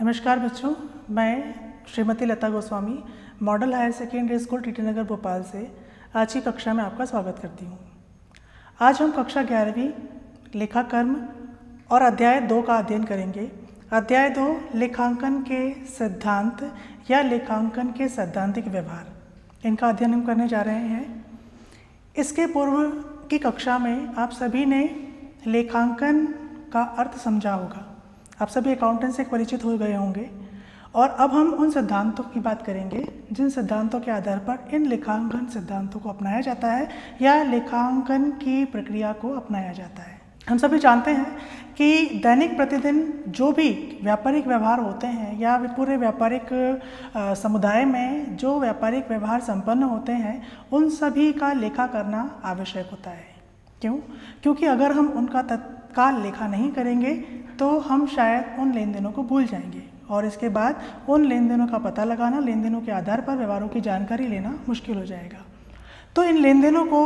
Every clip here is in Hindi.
नमस्कार बच्चों, मैं Shrimati Lata Goswami model higher secondary school TT Nagar Bhopal से आज की कक्षा में आपका स्वागत करती हूँ। आज हम कक्षा 11वीं लेखा कर्म और अध्याय 2 का अध्ययन करेंगे। अध्याय 2 लेखांकन के सिद्धांत या लेखांकन के सैद्धांतिक व्यवहार, इनका अध्ययन हम करने जा रहे हैं। इसके पूर्व की कक्षा में आप सभी ने लेखांकन का अर्थ समझा होगा। आप सभी अकाउंटेंट से परिचित हो गए होंगे और अब हम उन सिद्धांतों की बात करेंगे जिन सिद्धांतों के आधार पर इन लेखांकन सिद्धांतों को अपनाया जाता है या लेखांकन की प्रक्रिया को अपनाया जाता है। हम सभी जानते हैं कि दैनिक प्रतिदिन जो भी व्यापारिक व्यवहार होते हैं या पूरे व्यापारिक समुदाय में जो व्यापारिक व्यवहार संपन्न होते हैं, उन सभी का लेखा करना आवश्यक होता है। क्यों? क्योंकि अगर हम उनका तत्काल लेखा नहीं करेंगे तो हम शायद उन लेन देनों को भूल जाएंगे और इसके बाद उन लेन देनों का पता लगाना, लेन देनों के आधार पर व्यवहारों की जानकारी लेना मुश्किल हो जाएगा। तो इन लेन देनों को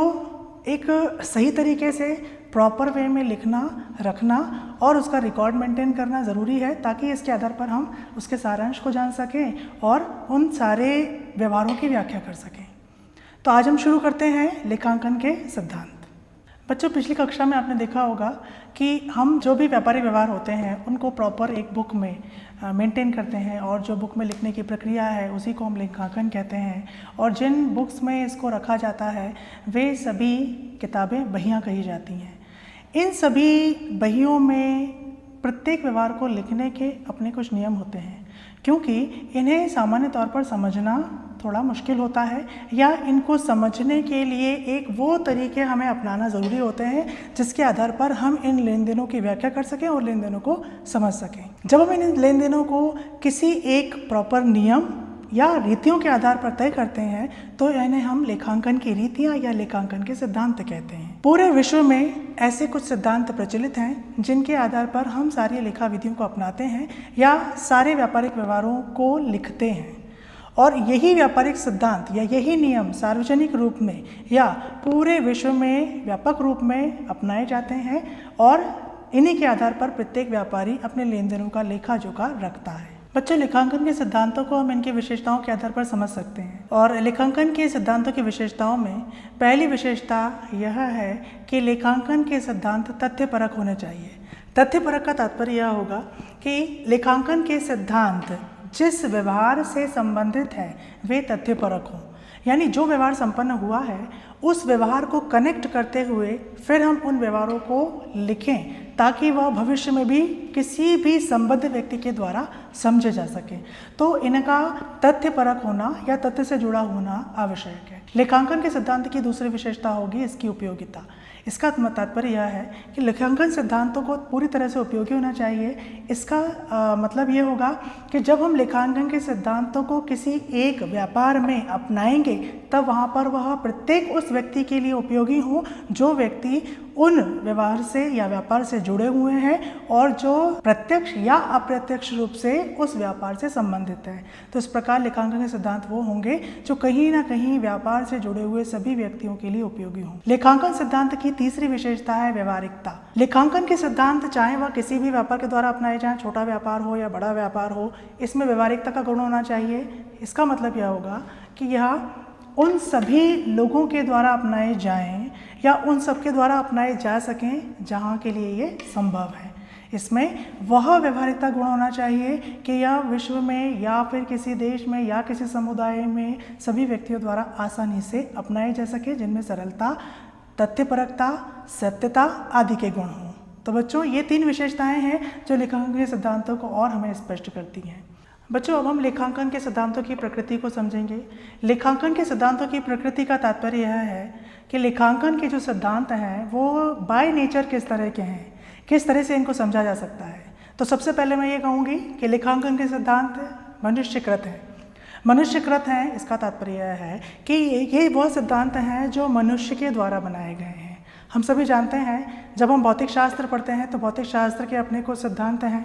एक सही तरीके से प्रॉपर वे में लिखना, रखना और उसका रिकॉर्ड मेंटेन करना ज़रूरी है, ताकि इसके आधार पर हम उसके सारांश को जान सकें और उन सारे व्यवहारों की व्याख्या कर सकें। तो आज हम शुरू करते हैं लेखांकन के सिद्धांत। बच्चों, पिछली कक्षा में आपने देखा होगा कि हम जो भी व्यापारिक व्यवहार होते हैं उनको प्रॉपर एक बुक में मेंटेन करते हैं और जो बुक में लिखने की प्रक्रिया है उसी को हम लेखांकन कहते हैं। और जिन बुक्स में इसको रखा जाता है वे सभी किताबें बहियाँ कही जाती हैं। इन सभी बहियों में प्रत्येक व्यवहार को लिखने के अपने कुछ नियम होते हैं, क्योंकि इन्हें सामान्य तौर पर समझना थोड़ा मुश्किल होता है या इनको समझने के लिए एक वो तरीके हमें अपनाना ज़रूरी होते हैं जिसके आधार पर हम इन लेन देनों की व्याख्या कर सकें और लेन देनों को समझ सकें। जब हम इन लेन देनों को किसी एक प्रॉपर नियम या रीतियों के आधार पर तय करते हैं तो इन्हें हम लेखांकन की रीतियाँ या लेखांकन के सिद्धांत कहते हैं। पूरे विश्व में ऐसे कुछ सिद्धांत प्रचलित हैं जिनके आधार पर हम सारी लेखा विधियों को अपनाते हैं या सारे व्यापारिक व्यवहारों को लिखते हैं। और यही व्यापारिक सिद्धांत या यही नियम सार्वजनिक रूप में या पूरे विश्व में व्यापक रूप में अपनाए जाते हैं और इन्हीं के आधार पर प्रत्येक व्यापारी अपने लेन देनों का लेखा जोखा रखता है। बच्चों, लेखांकन के सिद्धांतों को हम इनकी विशेषताओं के आधार पर समझ सकते हैं। और लेखांकन के सिद्धांतों की विशेषताओं में पहली विशेषता यह है कि लेखांकन के सिद्धांत तथ्यपरक होने चाहिए। तथ्यपरक का तात्पर्य यह होगा कि लेखांकन के सिद्धांत जिस व्यवहार से संबंधित है वे तथ्यपरक हों, यानी जो व्यवहार संपन्न हुआ है उस व्यवहार को कनेक्ट करते हुए फिर हम उन व्यवहारों को लिखें ताकि वह भविष्य में भी किसी भी संबद्ध व्यक्ति के द्वारा समझे जा सके। तो इनका तथ्यपरक होना या तथ्य से जुड़ा होना आवश्यक है। लेखांकन के सिद्धांत की दूसरी विशेषता होगी इसकी उपयोगिता। इसका तात्पर्य यह है कि लेखांकन सिद्धांतों को पूरी तरह से उपयोगी होना चाहिए। इसका मतलब ये होगा कि जब हम लेखांकन के सिद्धांतों को किसी एक व्यापार में अपनाएंगे तब वहाँ पर वह प्रत्येक उस व्यक्ति के लिए उपयोगी हो जो व्यक्ति उन व्यवहार से या व्यापार से जुड़े हुए हैं और जो प्रत्यक्ष या अप्रत्यक्ष रूप से उस व्यापार से संबंधित है। तो इस प्रकार लेखांकन के सिद्धांत वो होंगे जो कहीं ना कहीं व्यापार से जुड़े हुए सभी व्यक्तियों के लिए उपयोगी हों। लेखांकन सिद्धांत की तीसरी विशेषता है व्यवहारिकता। लेखांकन के सिद्धांत चाहे वह किसी भी व्यापार के द्वारा अपनाए जाएं, छोटा व्यापार हो या बड़ा व्यापार हो, इसमें व्यवहारिकता का गुण होना चाहिए। इसका मतलब यह होगा कि यह उन सभी लोगों के द्वारा अपनाए जाएं या उन सबके द्वारा अपनाए जा सकें जहां के लिए ये संभव है। इसमें वह व्यवहारिकता गुण होना चाहिए कि यह विश्व में या फिर किसी देश में या किसी समुदाय में सभी व्यक्तियों द्वारा आसानी से अपनाए जा सके, जिनमें सरलता, तथ्यपरकता, सत्यता आदि के गुण हों। तो बच्चों, ये 3 विशेषताएं हैं जो लेखांकन के सिद्धांतों को और हमें स्पष्ट करती हैं। बच्चों, अब हम लेखांकन के सिद्धांतों की प्रकृति को समझेंगे। लेखांकन के सिद्धांतों की प्रकृति का तात्पर्य यह है कि लेखांकन के जो सिद्धांत हैं वो बाय नेचर किस तरह के हैं, किस तरह से इनको समझा जा सकता है। तो सबसे पहले मैं ये कहूँगी कि लेखांकन के सिद्धांत मनुष्यकृत हैं। मनुष्यकृत हैं, इसका तात्पर्य यह है कि ये वह सिद्धांत हैं जो मनुष्य के द्वारा बनाए गए हैं। हम सभी जानते हैं जब हम भौतिक शास्त्र पढ़ते हैं तो भौतिक शास्त्र के अपने कुछ सिद्धांत हैं,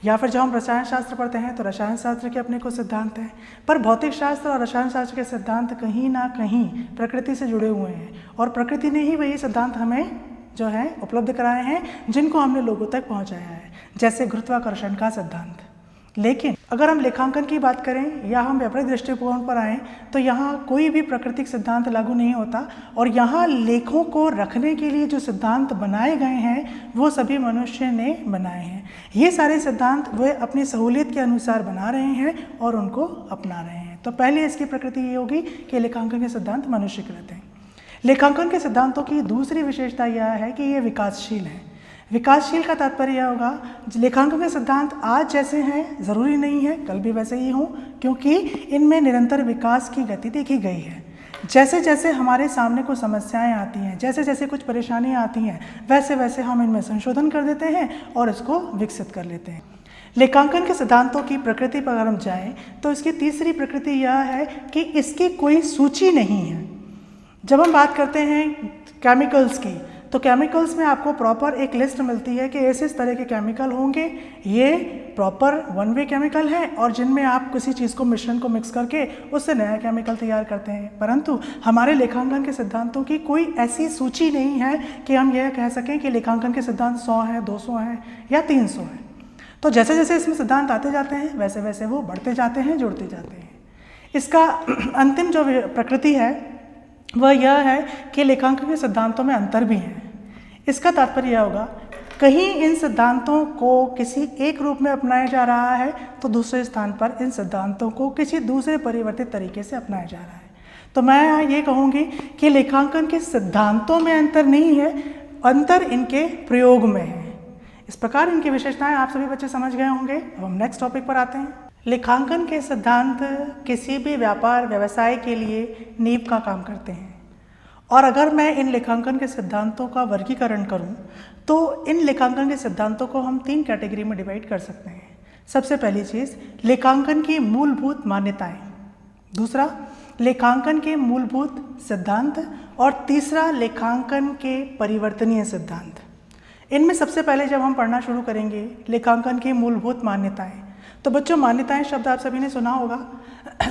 या फिर जब हम रसायन शास्त्र पढ़ते हैं तो रसायन शास्त्र के अपने कुछ सिद्धांत हैं। पर भौतिक शास्त्र और रसायन शास्त्र के सिद्धांत कहीं ना कहीं प्रकृति से जुड़े हुए हैं और प्रकृति ने ही वही सिद्धांत हमें जो है उपलब्ध कराए हैं जिनको हमने लोगों तक पहुंचाया है। जैसे गुरुत्वाकर्षण का सिद्धांत लेकिन अगर हम लेखांकन की बात करें या हम व्यापारिक दृष्टिकोण पर आएँ तो यहाँ कोई भी प्राकृतिक सिद्धांत लागू नहीं होता और यहाँ लेखों को रखने के लिए जो सिद्धांत बनाए गए हैं वो सभी मनुष्य ने बनाए हैं। ये सारे सिद्धांत वे अपनी सहूलियत के अनुसार बना रहे हैं और उनको अपना रहे हैं। तो पहले इसकी प्रकृति ये होगी कि लेखांकन के सिद्धांत मनुष्यकृत हैं। लेखांकन के सिद्धांतों की दूसरी विशेषता यह है कि ये विकासशील हैं। विकासशील का तात्पर्य यह होगा लेखांकन के सिद्धांत आज जैसे हैं ज़रूरी नहीं है कल भी वैसे ही हों, क्योंकि इनमें निरंतर विकास की गति देखी गई है। जैसे जैसे हमारे सामने कुछ समस्याएं आती हैं, जैसे जैसे कुछ परेशानियां आती हैं, वैसे वैसे हम इनमें संशोधन कर देते हैं और इसको विकसित कर लेते हैं। लेखांकन के सिद्धांतों की प्रकृति पर अगर हम जाएँ तो इसकी तीसरी प्रकृति यह है कि इसकी कोई सूची नहीं है। जब हम बात करते हैं केमिकल्स की तो केमिकल्स में आपको प्रॉपर एक लिस्ट मिलती है कि ऐसे इस तरह के केमिकल होंगे, ये प्रॉपर वन वे केमिकल हैं और जिनमें आप किसी चीज़ को मिश्रण को मिक्स करके उससे नया केमिकल तैयार करते हैं। परंतु हमारे लेखांकन के सिद्धांतों की कोई ऐसी सूची नहीं है कि हम यह कह सकें कि लेखांकन के सिद्धांत 100 हैं, 200 हैं या 300 हैं। तो जैसे जैसे इसमें सिद्धांत आते जाते हैं वैसे वैसे वो बढ़ते जाते हैं, जुड़ते जाते हैं। इसका अंतिम जो प्रकृति है वह यह है कि लेखांकन के सिद्धांतों में अंतर भी हैं। इसका तात्पर्य यह होगा कहीं इन सिद्धांतों को किसी एक रूप में अपनाया जा रहा है तो दूसरे स्थान पर इन सिद्धांतों को किसी दूसरे परिवर्तित तरीके से अपनाया जा रहा है। तो मैं ये कहूँगी कि लेखांकन के सिद्धांतों में अंतर नहीं है, अंतर इनके प्रयोग में है। इस प्रकार इनकी विशेषताएं आप सभी बच्चे समझ गए होंगे। अब हम नेक्स्ट टॉपिक पर आते हैं। लेखांकन के सिद्धांत किसी भी व्यापार व्यवसाय के लिए नींव का काम करते हैं और अगर मैं इन लेखांकन के सिद्धांतों का वर्गीकरण करूं तो इन लेखांकन के सिद्धांतों को हम 3 कैटेगरी में डिवाइड कर सकते हैं। सबसे पहली चीज़ लेखांकन की मूलभूत मान्यताएं, दूसरा लेखांकन के मूलभूत सिद्धांत और तीसरा लेखांकन के परिवर्तनीय सिद्धांत। इनमें सबसे पहले जब हम पढ़ना शुरू करेंगे लेखांकन की मूलभूत मान्यताएं, तो बच्चों मान्यताएं शब्द आप सभी ने सुना होगा।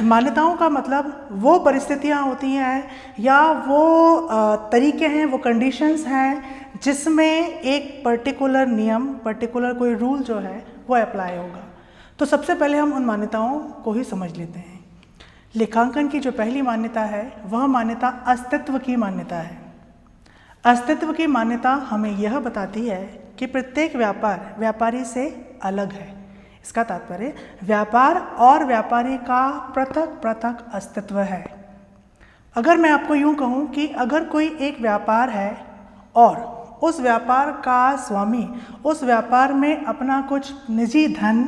मान्यताओं का मतलब वो परिस्थितियां होती हैं या वो तरीके हैं, वो कंडीशंस हैं जिसमें एक पर्टिकुलर नियम, पर्टिकुलर कोई रूल जो है वो अप्लाई होगा। तो सबसे पहले हम उन मान्यताओं को ही समझ लेते हैं। लेखांकन की जो पहली मान्यता है वह मान्यता अस्तित्व की मान्यता है। अस्तित्व की मान्यता हमें यह बताती है कि प्रत्येक व्यापार व्यापारी से अलग है। इसका तात्पर्य व्यापार और व्यापारी का पृथक पृथक अस्तित्व है। अगर मैं आपको यूं कहूं कि अगर कोई एक व्यापार है और उस व्यापार का स्वामी उस व्यापार में अपना कुछ निजी धन,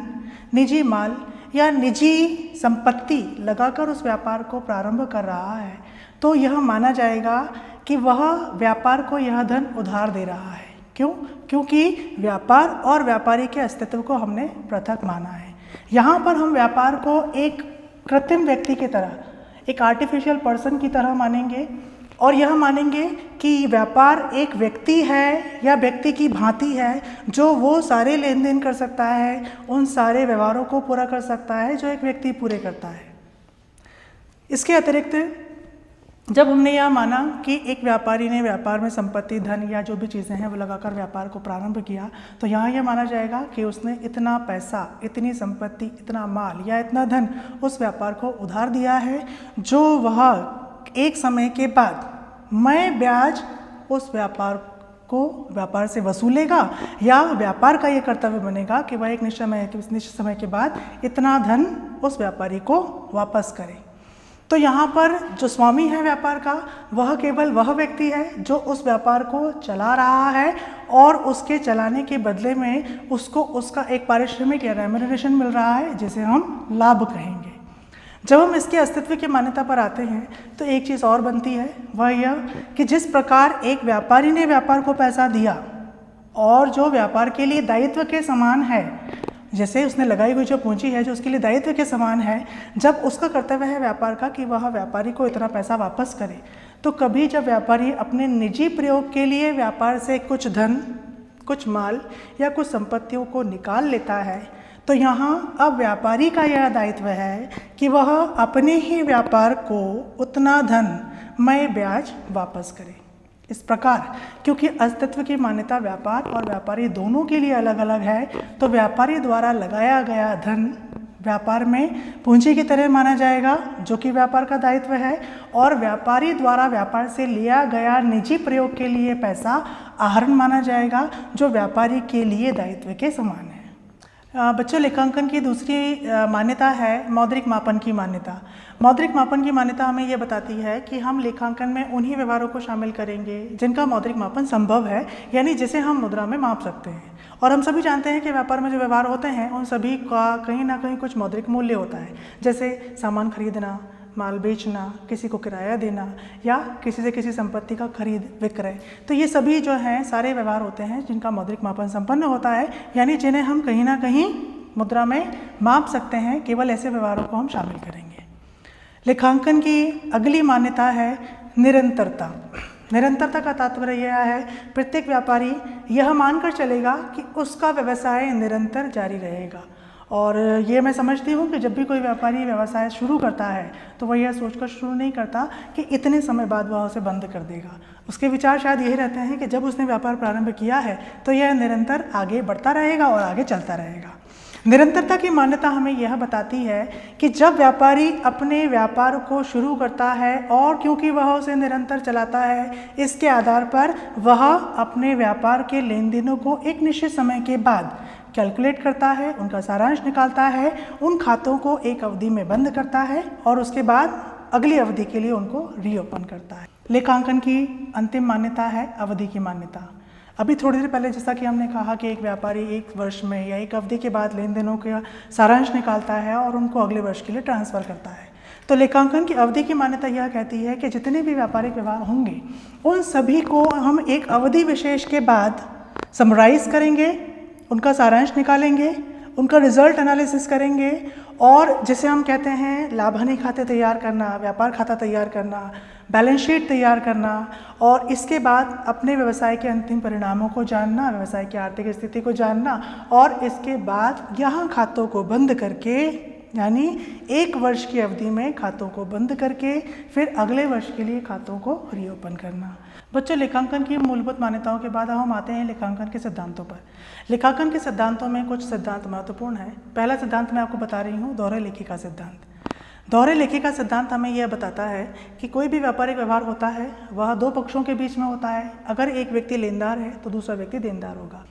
निजी माल या निजी संपत्ति लगाकर उस व्यापार को प्रारंभ कर रहा है तो यह माना जाएगा कि वह व्यापार को यह धन उधार दे रहा है। क्यों? क्योंकि व्यापार और व्यापारी के अस्तित्व को हमने पृथक माना है। यहाँ पर हम व्यापार को एक कृत्रिम व्यक्ति की तरह, एक आर्टिफिशियल पर्सन की तरह मानेंगे और यह मानेंगे कि व्यापार एक व्यक्ति है या व्यक्ति की भांति है जो वो सारे लेन देन कर सकता है, उन सारे व्यवहारों को पूरा कर सकता है जो एक व्यक्ति पूरे करता है। इसके अतिरिक्त जब हमने यह माना कि एक व्यापारी ने व्यापार में संपत्ति, धन या जो भी चीज़ें हैं वो लगाकर व्यापार को प्रारंभ किया तो यहाँ यह माना जाएगा कि उसने इतना पैसा, इतनी संपत्ति, इतना माल या इतना धन उस व्यापार को उधार दिया है जो वह एक समय के बाद मैं ब्याज उस व्यापार से वसूलेगा या व्यापार का ये कर्तव्य बनेगा कि वह एक निश्चित समय के बाद इतना धन उस व्यापारी को वापस करे। तो यहाँ पर जो स्वामी है व्यापार का वह केवल वह व्यक्ति है जो उस व्यापार को चला रहा है और उसके चलाने के बदले में उसको उसका एक पारिश्रमिक या रेम्यूनरेशन मिल रहा है जिसे हम लाभ कहेंगे। जब हम इसके अस्तित्व की मान्यता पर आते हैं तो एक चीज़ और बनती है, वह यह कि जिस प्रकार एक व्यापारी ने व्यापार को पैसा दिया और जो व्यापार के लिए दायित्व के समान है, जैसे उसने लगाई हुई जो पूंजी है जो उसके लिए दायित्व के समान है, जब उसका कर्तव्य है व्यापार का कि वह व्यापारी को इतना पैसा वापस करे, तो कभी जब व्यापारी अपने निजी प्रयोग के लिए व्यापार से कुछ धन, कुछ माल या कुछ संपत्तियों को निकाल लेता है तो यहाँ अब व्यापारी का यह दायित्व है कि वह अपने ही व्यापार को उतना धन मैं ब्याज वापस करे। इस प्रकार क्योंकि अस्तित्व की मान्यता व्यापार और व्यापारी दोनों के लिए अलग अलग है तो व्यापारी द्वारा लगाया गया धन व्यापार में पूंजी की तरह माना जाएगा जो कि व्यापार का दायित्व है, और व्यापारी द्वारा व्यापार से लिया गया निजी प्रयोग के लिए पैसा आहरण माना जाएगा जो व्यापारी के लिए दायित्व के समान है। बच्चों, लेखांकन की दूसरी मान्यता है मौद्रिक मापन की मान्यता। मौद्रिक मापन की मान्यता हमें यह बताती है कि हम लेखांकन में उन्हीं व्यवहारों को शामिल करेंगे जिनका मौद्रिक मापन संभव है, यानी जिसे हम मुद्रा में माप सकते हैं। और हम सभी जानते हैं कि व्यापार में जो व्यवहार होते हैं उन सभी का कहीं ना कहीं कुछ मौद्रिक मूल्य होता है, जैसे सामान खरीदना, माल बेचना, किसी को किराया देना या किसी से किसी संपत्ति का खरीद विक्रय। तो ये सभी जो हैं सारे व्यवहार होते हैं जिनका मौद्रिक मापन संपन्न होता है, यानी जिन्हें हम कहीं ना कहीं मुद्रा में माप सकते हैं। केवल ऐसे व्यवहारों को हम शामिल करेंगे। लेखांकन की अगली मान्यता है निरंतरता। निरंतरता का तात्पर्य यह है प्रत्येक व्यापारी यह मानकर चलेगा कि उसका व्यवसाय निरंतर जारी रहेगा। और ये मैं समझती हूँ कि जब भी कोई व्यापारी व्यवसाय शुरू करता है तो वह यह सोचकर शुरू नहीं करता कि इतने समय बाद वह उसे बंद कर देगा। उसके विचार शायद यही रहते हैं कि जब उसने व्यापार प्रारंभ किया है तो यह निरंतर आगे बढ़ता रहेगा और आगे चलता रहेगा। निरंतरता की मान्यता हमें यह बताती है कि जब व्यापारी अपने व्यापार को शुरू करता है और क्योंकि वह उसे निरंतर चलाता है, इसके आधार पर वह अपने व्यापार के लेन देनों को एक निश्चित समय के बाद कैलकुलेट करता है, उनका सारांश निकालता है, उन खातों को एक अवधि में बंद करता है और उसके बाद अगली अवधि के लिए उनको रीओपन करता है। लेखांकन की अंतिम मान्यता है अवधि की मान्यता। अभी थोड़ी देर पहले जैसा कि हमने कहा कि एक व्यापारी एक वर्ष में या एक अवधि के बाद लेन देनों का सारांश निकालता है और उनको अगले वर्ष के लिए ट्रांसफ़र करता है। तो लेखांकन की अवधि की मान्यता यह कहती है कि जितने भी व्यापारिक व्यवहार होंगे उन सभी को हम एक अवधि विशेष के बाद समराइज करेंगे, उनका सारांश निकालेंगे, उनका रिजल्ट एनालिसिस करेंगे और जिसे हम कहते हैं लाभ हानि खाते तैयार करना, व्यापार खाता तैयार करना, बैलेंस शीट तैयार करना और इसके बाद अपने व्यवसाय के अंतिम परिणामों को जानना, व्यवसाय की आर्थिक स्थिति को जानना और इसके बाद यहाँ खातों को बंद करके, यानी एक वर्ष की अवधि में खातों को बंद करके फिर अगले वर्ष के लिए खातों को रीओपन करना। बच्चों, लेखांकन की मूलभूत मान्यताओं के बाद हम आते हैं लेखांकन के सिद्धांतों पर। लेखांकन के सिद्धांतों में कुछ सिद्धांत महत्वपूर्ण हैं। पहला सिद्धांत मैं आपको बता रही हूँ, दोहरे लेखी का सिद्धांत। दोहरे लेखी का सिद्धांत हमें यह बताता है कि कोई भी व्यापारिक व्यवहार होता है वह दो पक्षों के बीच में होता है। अगर एक व्यक्ति लेनदार है तो दूसरा व्यक्ति देनदार होगा।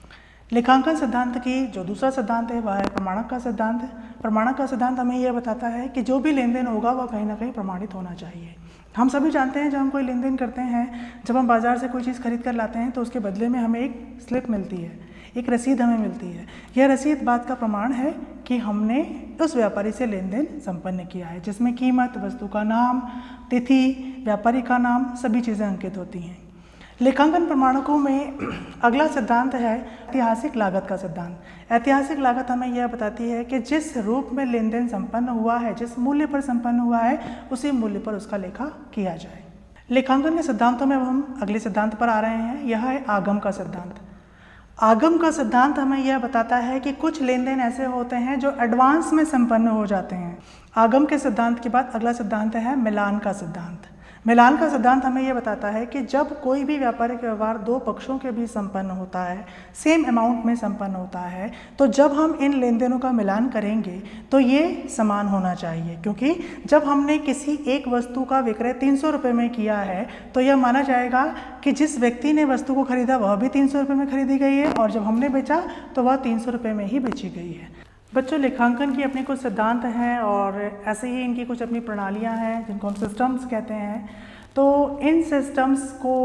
लेखांकन सिद्धांत की जो दूसरा सिद्धांत है वह है प्रमाणक का सिद्धांत। प्रमाणक का सिद्धांत हमें यह बताता है कि जो भी लेन देन होगा वह कहीं ना कहीं प्रमाणित होना चाहिए। हम सभी जानते हैं जब हम कोई लेन देन करते हैं, जब हम बाज़ार से कोई चीज़ खरीद कर लाते हैं तो उसके बदले में हमें एक स्लिप मिलती है, एक रसीद हमें मिलती है। यह रसीद बात का प्रमाण है कि हमने उस व्यापारी से लेन देन संपन्न किया है, जिसमें कीमत, वस्तु का नाम, तिथि, व्यापारी का नाम, सभी चीज़ें अंकित होती हैं। लेखांकन प्रमाणकों में अगला सिद्धांत है ऐतिहासिक लागत का सिद्धांत। ऐतिहासिक लागत हमें यह बताती है कि जिस रूप में लेन देन संपन्न हुआ है, जिस मूल्य पर संपन्न हुआ है, उसी मूल्य पर उसका लेखा किया जाए। लेखांकन के सिद्धांतों में अब हम अगले सिद्धांत पर आ रहे हैं। यह है आगम का सिद्धांत। आगम का सिद्धांत हमें यह बताता है कि कुछ लेन देन ऐसे होते हैं जो एडवांस में संपन्न हो जाते हैं। आगम के सिद्धांत के बाद अगला सिद्धांत है मिलान का सिद्धांत। मिलान का सिद्धांत हमें यह बताता है कि जब कोई भी व्यापारिक व्यवहार दो पक्षों के बीच संपन्न होता है, सेम अमाउंट में संपन्न होता है, तो जब हम इन लेन देनों का मिलान करेंगे तो ये समान होना चाहिए। क्योंकि जब हमने किसी एक वस्तु का विक्रय 300 रुपये में किया है तो यह माना जाएगा कि जिस व्यक्ति ने वस्तु को खरीदा वह भी 300 रुपये में खरीदी गई है और जब हमने बेचा तो वह 300 रुपये में ही बेची गई है। बच्चों, लेखांकन की अपने कुछ सिद्धांत हैं और ऐसे ही इनकी कुछ अपनी प्रणालियां हैं जिनको हम सिस्टम्स कहते हैं। तो इन सिस्टम्स को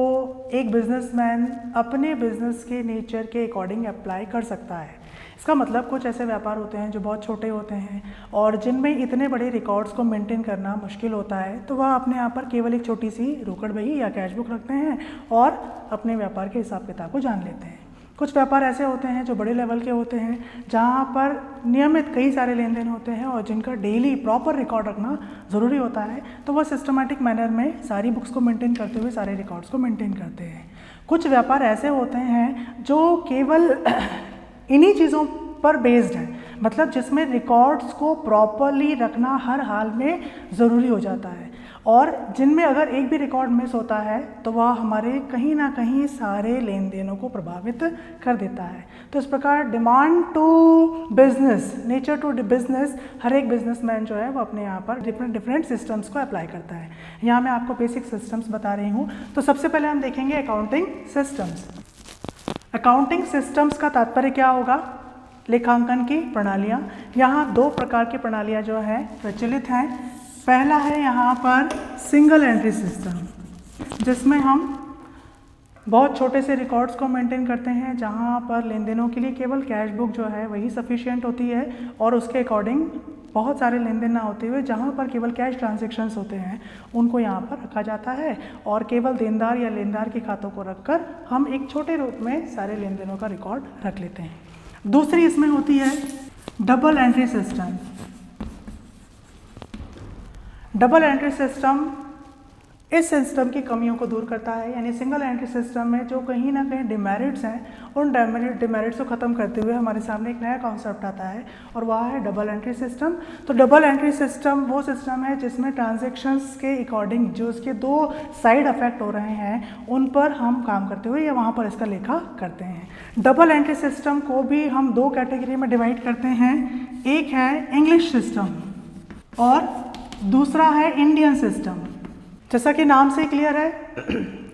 एक बिजनेसमैन अपने बिजनेस के नेचर के अकॉर्डिंग अप्लाई कर सकता है। इसका मतलब कुछ ऐसे व्यापार होते हैं जो बहुत छोटे होते हैं और जिनमें इतने बड़े रिकॉर्ड्स को मेंटेन करना मुश्किल होता है, तो वह अपने यहाँ पर केवल एक छोटी सी रोकड़ बही या कैश बुक रखते हैं और अपने व्यापार के हिसाब किताब को जान लेते हैं। कुछ व्यापार ऐसे होते हैं जो बड़े लेवल के होते हैं, जहाँ पर नियमित कई सारे लेन देन होते हैं और जिनका डेली प्रॉपर रिकॉर्ड रखना ज़रूरी होता है। तो वह सिस्टमेटिक मैनर में सारी बुक्स को मेंटेन करते हुए सारे रिकॉर्ड्स को मेंटेन करते हैं। कुछ व्यापार ऐसे होते हैं जो केवल इन्हीं चीज़ों पर बेस्ड है, मतलब जिसमें रिकॉर्ड्स को प्रॉपरली रखना हर हाल में ज़रूरी हो जाता है। और जिनमें अगर एक भी रिकॉर्ड मिस होता है तो वह हमारे कहीं ना कहीं सारे लेन देनों को प्रभावित कर देता है। तो इस प्रकार demand to business, nature to business, हर एक बिजनेसमैन जो है वो अपने यहाँ पर डिफरेंट सिस्टम्स को अप्लाई करता है। यहाँ मैं आपको बेसिक सिस्टम्स बता रही हूँ। तो सबसे पहले हम देखेंगे अकाउंटिंग सिस्टम्स। अकाउंटिंग सिस्टम्स का तात्पर्य क्या होगा? लेखांकन की प्रणालियाँ। यहाँ दो प्रकार की प्रणालियाँ जो है प्रचलित हैं। पहला है यहाँ पर सिंगल एंट्री सिस्टम, जिसमें हम बहुत छोटे से रिकॉर्ड्स को मेंटेन करते हैं, जहाँ पर लेन देनों के लिए केवल कैश बुक जो है वही सफिशिएंट होती है और उसके अकॉर्डिंग बहुत सारे लेन देन ना होते हुए जहाँ पर केवल कैश ट्रांजैक्शंस होते हैं उनको यहाँ पर रखा जाता है और केवल देनदार या लेनदार के खातों को रखकर हम एक छोटे रूप में सारे लेन देनों का रिकॉर्ड रख लेते हैं। दूसरी इसमें होती है double entry system. Double entry system इस सिस्टम की कमियों को दूर करता है, यानी सिंगल एंट्री सिस्टम में जो कहीं ना कहीं डिमेरिट्स हैं उन डिमेरिट्स को ख़त्म करते हुए हमारे सामने एक नया कॉन्सेप्ट आता है और वह है डबल एंट्री सिस्टम। तो डबल एंट्री सिस्टम वो सिस्टम है जिसमें ट्रांजैक्शंस के अकॉर्डिंग जो उसके दो साइड इफेक्ट हो रहे हैं उन पर हम काम करते हुए या वहाँ पर इसका लेखा करते हैं। डबल एंट्री सिस्टम को भी हम दो कैटेगरी में डिवाइड करते हैं। एक है इंग्लिश सिस्टम और दूसरा है इंडियन सिस्टम। जैसा कि नाम से क्लियर है,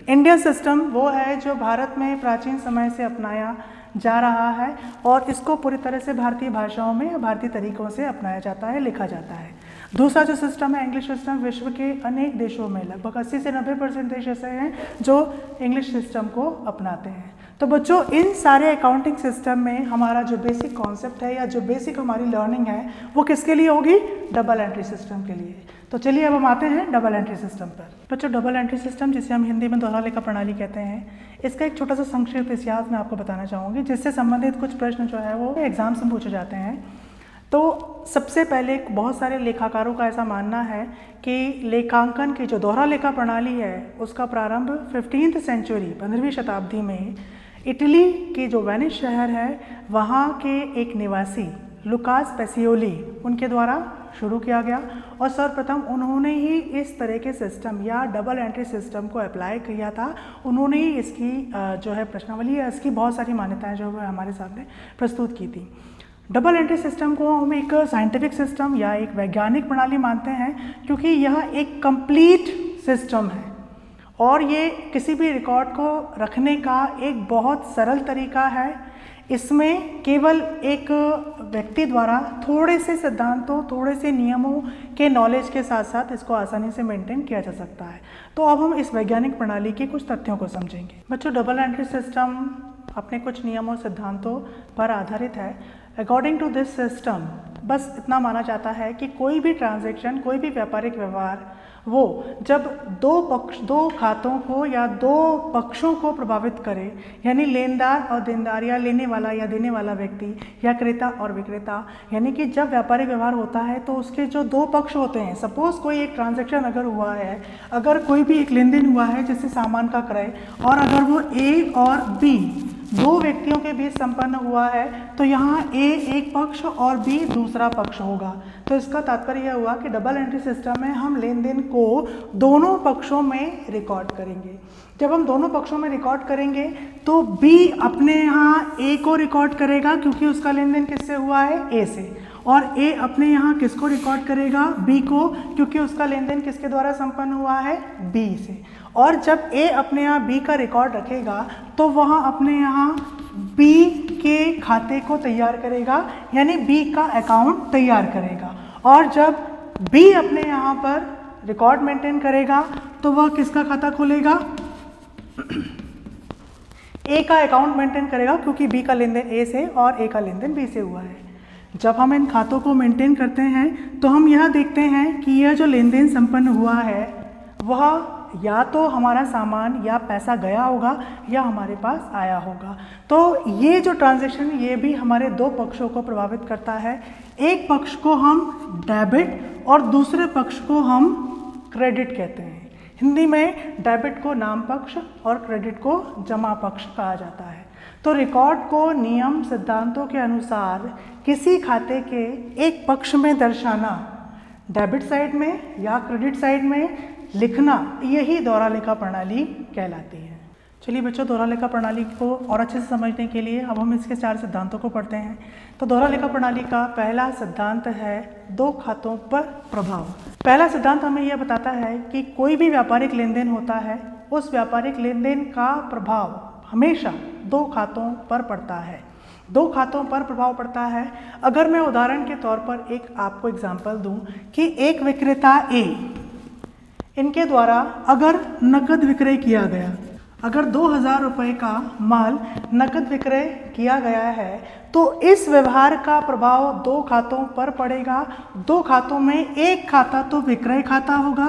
इंडियन सिस्टम वो है जो भारत में प्राचीन समय से अपनाया जा रहा है और इसको पूरी तरह से भारतीय भाषाओं में या भारतीय तरीकों से अपनाया जाता है, लिखा जाता है। दूसरा जो सिस्टम है इंग्लिश सिस्टम, विश्व के अनेक देशों में लगभग 80 से 90% देश ऐसे हैं जो इंग्लिश सिस्टम को अपनाते हैं। तो बच्चों, इन सारे अकाउंटिंग सिस्टम में हमारा जो बेसिक कॉन्सेप्ट है या जो बेसिक हमारी लर्निंग है वो किसके लिए होगी? डबल एंट्री सिस्टम के लिए। तो चलिए अब हम आते हैं डबल एंट्री सिस्टम पर। बच्चों, डबल एंट्री सिस्टम जिसे हम हिंदी में दोहरा लेखा प्रणाली कहते हैं, इसका एक छोटा सा संक्षिप्त इतिहास मैं आपको बताना चाहूँगी जिससे संबंधित कुछ प्रश्न जो है वो एग्जाम्स में पूछे जाते हैं। तो सबसे पहले बहुत सारे लेखाकारों का ऐसा मानना है कि लेखांकन की जो दोहरा लेखा प्रणाली है उसका प्रारंभ 15वीं सेंचुरी 15वीं शताब्दी में इटली के जो वेनिस शहर है वहाँ के एक निवासी लुकास पेसियोली उनके द्वारा शुरू किया गया और सर्वप्रथम उन्होंने ही इस तरह के सिस्टम या डबल एंट्री सिस्टम को अप्लाई किया था। उन्होंने ही इसकी जो है प्रश्नावली या इसकी बहुत सारी मान्यताएं जो है हमारे सामने प्रस्तुत की थी। डबल एंट्री सिस्टम को हम एक साइंटिफिक सिस्टम या एक वैज्ञानिक प्रणाली मानते हैं क्योंकि यह एक कंप्लीट सिस्टम है और ये किसी भी रिकॉर्ड को रखने का एक बहुत सरल तरीका है। इसमें केवल एक व्यक्ति द्वारा थोड़े से सिद्धांतों, थोड़े से नियमों के नॉलेज के साथ साथ इसको आसानी से मेंटेन किया जा सकता है। तो अब हम इस वैज्ञानिक प्रणाली के कुछ तथ्यों को समझेंगे। बच्चों, डबल एंट्री सिस्टम अपने कुछ नियमों सिद्धांतों पर आधारित है। अकॉर्डिंग टू दिस सिस्टम बस इतना माना जाता है कि कोई भी ट्रांजैक्शन, कोई भी व्यापारिक व्यवहार वो जब दो खातों को या दो पक्षों को प्रभावित करे, यानी लेनदार और देनदार या लेने वाला या देने वाला व्यक्ति या क्रेता और विक्रेता, यानी कि जब व्यापारिक व्यवहार होता है तो उसके जो दो पक्ष होते हैं, सपोज कोई एक ट्रांजैक्शन अगर हुआ है, अगर कोई भी एक लेन देन हुआ है जैसे सामान का क्रय और अगर वो ए और बी दो व्यक्तियों के बीच संपन्न हुआ है तो यहाँ ए एक पक्ष और बी दूसरा पक्ष होगा। तो इसका तात्पर्य यह हुआ कि डबल एंट्री सिस्टम में हम लेन देन को दोनों पक्षों में रिकॉर्ड करेंगे। जब हम दोनों पक्षों में रिकॉर्ड करेंगे तो बी अपने यहाँ ए को रिकॉर्ड करेगा क्योंकि उसका लेन देन किससे हुआ है? ए से, और ए अपने यहाँ किसको रिकॉर्ड करेगा? बी को, क्योंकि उसका लेन देन किसके द्वारा संपन्न हुआ है? बी से। और जब ए अपने यहाँ बी का रिकॉर्ड रखेगा तो वह अपने यहाँ बी के खाते को तैयार करेगा, यानी बी का अकाउंट तैयार करेगा। और जब बी अपने यहाँ पर रिकॉर्ड मेंटेन करेगा तो वह किसका खाता खोलेगा? ए का अकाउंट मेंटेन करेगा क्योंकि बी का लेन देन ए से और ए का लेन देन बी से हुआ है। जब हम इन खातों को मेंटेन करते हैं तो हम यह देखते हैं कि यह जो लेन देन संपन्न हुआ है वह या तो हमारा सामान या पैसा गया होगा या हमारे पास आया होगा। तो ये जो ट्रांजैक्शन ये भी हमारे दो पक्षों को प्रभावित करता है। एक पक्ष को हम डेबिट और दूसरे पक्ष को हम क्रेडिट कहते हैं। हिंदी में डेबिट को नाम पक्ष और क्रेडिट को जमा पक्ष कहा जाता है। तो रिकॉर्ड को नियम सिद्धांतों के अनुसार किसी खाते के एक पक्ष में दर्शाना, डेबिट साइड में या क्रेडिट साइड में, लिखना, यही दोहरा लेखा प्रणाली कहलाती है। चलिए बच्चों, दोहरा लेखा प्रणाली को और अच्छे से समझने के लिए अब हम इसके 4 सिद्धांतों को पढ़ते हैं। तो दोहरा लेखा प्रणाली का पहला सिद्धांत है दो खातों पर प्रभाव। पहला सिद्धांत हमें यह बताता है कि कोई भी व्यापारिक लेन देन होता है, उस व्यापारिक लेन देन का प्रभाव हमेशा दो खातों पर पड़ता है। दो खातों पर प्रभाव पड़ता है। अगर मैं उदाहरण के तौर पर एक आपको एग्जाम्पल दूं कि एक विक्रेता ए, इनके द्वारा अगर नकद विक्रय किया गया, अगर 2000 रुपये का माल नकद विक्रय किया गया है, तो इस व्यवहार का प्रभाव दो खातों पर पड़ेगा। दो खातों में एक खाता तो विक्रय खाता होगा,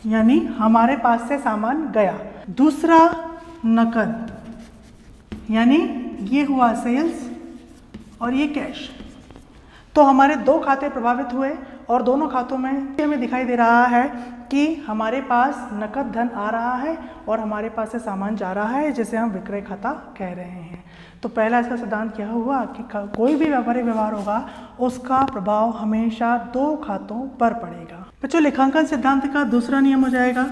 यानी हमारे पास से सामान गया, दूसरा नकद, यानी ये हुआ सेल्स और ये कैश। तो हमारे दो खाते प्रभावित हुए और दोनों खातों में हमें दिखाई दे रहा है कि हमारे पास नकद धन आ रहा है और हमारे पास से सामान जा रहा है, जिसे हम विक्रय खाता कह रहे हैं। तो पहला इसका सिद्धांत क्या हुआ कि कोई भी व्यापारिक व्यवहार होगा उसका प्रभाव हमेशा दो खातों पर पड़ेगा। बच्चों, लेखांकन सिद्धांत का दूसरा नियम हो जाएगा,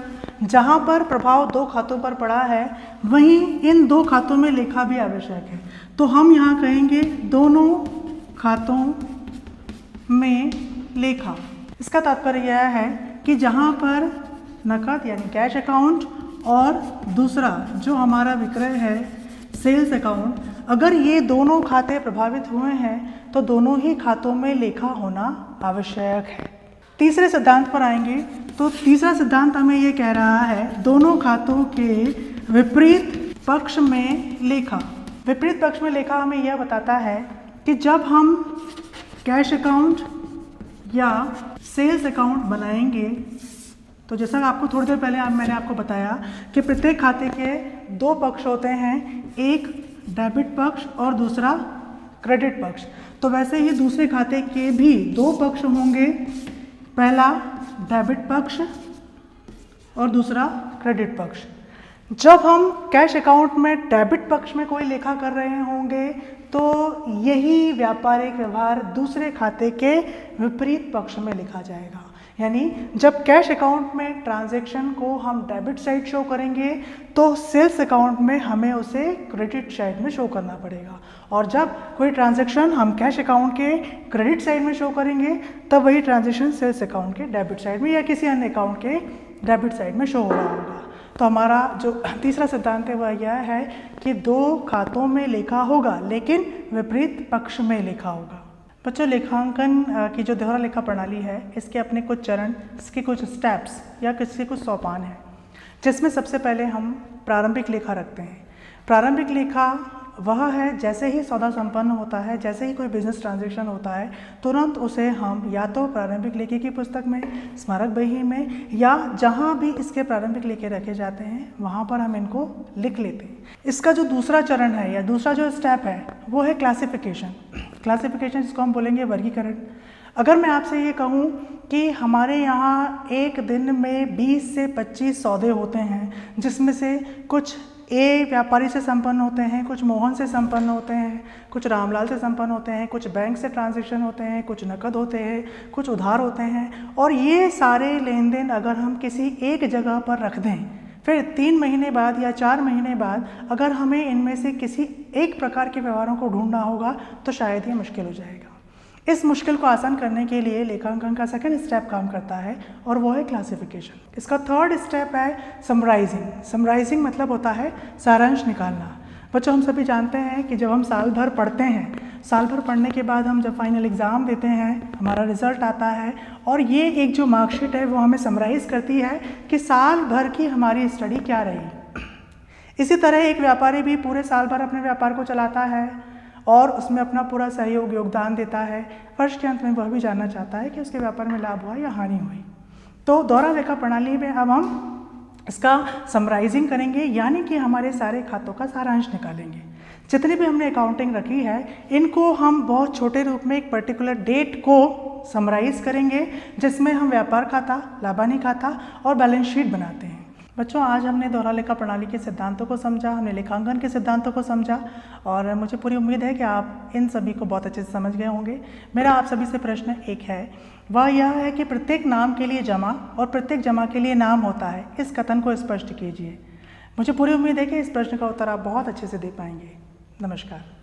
जहाँ पर प्रभाव दो खातों पर पड़ा है वहीं इन दो खातों में लेखा भी आवश्यक है। तो हम यहाँ कहेंगे दोनों खातों में लेखा। इसका तात्पर्य यह है कि जहाँ पर नकद यानी कैश अकाउंट और दूसरा जो हमारा विक्रय है सेल्स अकाउंट, अगर ये दोनों खाते प्रभावित हुए हैं तो दोनों ही खातों में लेखा होना आवश्यक है। तीसरे सिद्धांत पर आएंगे तो तीसरा सिद्धांत हमें ये कह रहा है दोनों खातों के विपरीत पक्ष में लेखा। विपरीत पक्ष में लेखा हमें यह बताता है कि जब हम कैश अकाउंट या सेल्स अकाउंट बनाएंगे, तो जैसा आपको थोड़ी देर पहले मैंने आपको बताया कि प्रत्येक खाते के दो पक्ष होते हैं, एक डेबिट पक्ष और दूसरा क्रेडिट पक्ष। तो वैसे ही दूसरे खाते के भी दो पक्ष होंगे, पहला डेबिट पक्ष और दूसरा क्रेडिट पक्ष। जब हम कैश अकाउंट में डेबिट पक्ष में कोई लेखा कर रहे होंगे तो यही व्यापारिक व्यवहार दूसरे खाते के विपरीत पक्ष में लिखा जाएगा। यानी जब कैश अकाउंट में ट्रांजैक्शन को हम डेबिट साइड शो करेंगे तो सेल्स अकाउंट में हमें उसे क्रेडिट साइड में शो करना पड़ेगा, और जब कोई ट्रांजैक्शन हम कैश अकाउंट के क्रेडिट साइड में शो करेंगे तब वही ट्रांजैक्शन सेल्स अकाउंट के डेबिट साइड में या किसी अन्य अकाउंट के डेबिट साइड में शो हो रहा होगा। तो हमारा जो तीसरा सिद्धांत है वह यह है कि दो खातों में लेखा होगा लेकिन विपरीत पक्ष में लेखा होगा। बच्चों, लेखांकन की जो दोहरा लेखा प्रणाली है इसके अपने कुछ चरण, इसके कुछ स्टेप्स या किसी कुछ सोपान हैं, जिसमें सबसे पहले हम प्रारंभिक लेखा रखते हैं। प्रारंभिक लेखा वह है जैसे ही सौदा संपन्न होता है, जैसे ही कोई बिजनेस ट्रांजैक्शन होता है, तुरंत उसे हम या तो प्रारंभिक लेखे की पुस्तक में, स्मारक बही में, या जहाँ भी इसके प्रारंभिक लेखे रखे जाते हैं वहाँ पर हम इनको लिख लेते हैं। इसका जो दूसरा चरण है या दूसरा जो स्टेप है वो है क्लासिफिकेशन। क्लासिफिकेशन जिसको हम बोलेंगे वर्गीकरण। अगर मैं आपसे ये कहूँ कि हमारे यहाँ एक दिन में 20 से 25 सौदे होते हैं, जिसमें से कुछ ए व्यापारी से संपन्न होते हैं, कुछ मोहन से संपन्न होते हैं, कुछ रामलाल से संपन्न होते हैं, कुछ बैंक से ट्रांजैक्शन होते हैं, कुछ नकद होते हैं, कुछ उधार होते हैं, और ये सारे लेन देन अगर हम किसी एक जगह पर रख दें, फिर 3 महीने बाद या 4 महीने बाद अगर हमें इनमें से किसी एक प्रकार के व्यवहारों को ढूंढना होगा तो शायद ये मुश्किल हो जाएगा। इस मुश्किल को आसान करने के लिए लेखांकन का सेकंड स्टेप काम करता है और वो है क्लासिफिकेशन। इसका थर्ड स्टेप है समराइजिंग। समराइजिंग मतलब होता है सारांश निकालना। बच्चों, हम सभी जानते हैं कि जब हम साल भर पढ़ते हैं, साल भर पढ़ने के बाद हम जब फाइनल एग्ज़ाम देते हैं, हमारा रिजल्ट आता है और ये एक जो मार्कशीट है वो हमें समराइज़ करती है कि साल भर की हमारी स्टडी क्या रही। इसी तरह एक व्यापारी भी पूरे साल भर अपने व्यापार को चलाता है और उसमें अपना पूरा सहयोग योगदान देता है। वर्ष के अंत में वह भी जानना चाहता है कि उसके व्यापार में लाभ हुआ या हानि हुई। तो दोहरा लेखा प्रणाली में अब हम इसका समराइजिंग करेंगे, यानी कि हमारे सारे खातों का सारांश निकालेंगे। जितनी भी हमने अकाउंटिंग रखी है इनको हम बहुत छोटे रूप में एक पर्टिकुलर डेट को समराइज करेंगे, जिसमें हम व्यापार खाता, लाभानी खाता और बैलेंस शीट बनाते हैं। बच्चों, आज हमने दोहरा लेखा प्रणाली के सिद्धांतों को समझा, हमने लेखांकन के सिद्धांतों को समझा और मुझे पूरी उम्मीद है कि आप इन सभी को बहुत अच्छे से समझ गए होंगे। मेरा आप सभी से प्रश्न एक है, वह यह है कि प्रत्येक नाम के लिए जमा और प्रत्येक जमा के लिए नाम होता है, इस कथन को स्पष्ट कीजिए। मुझे पूरी उम्मीद है कि इस प्रश्न का उत्तर आप बहुत अच्छे से दे पाएंगे। नमस्कार।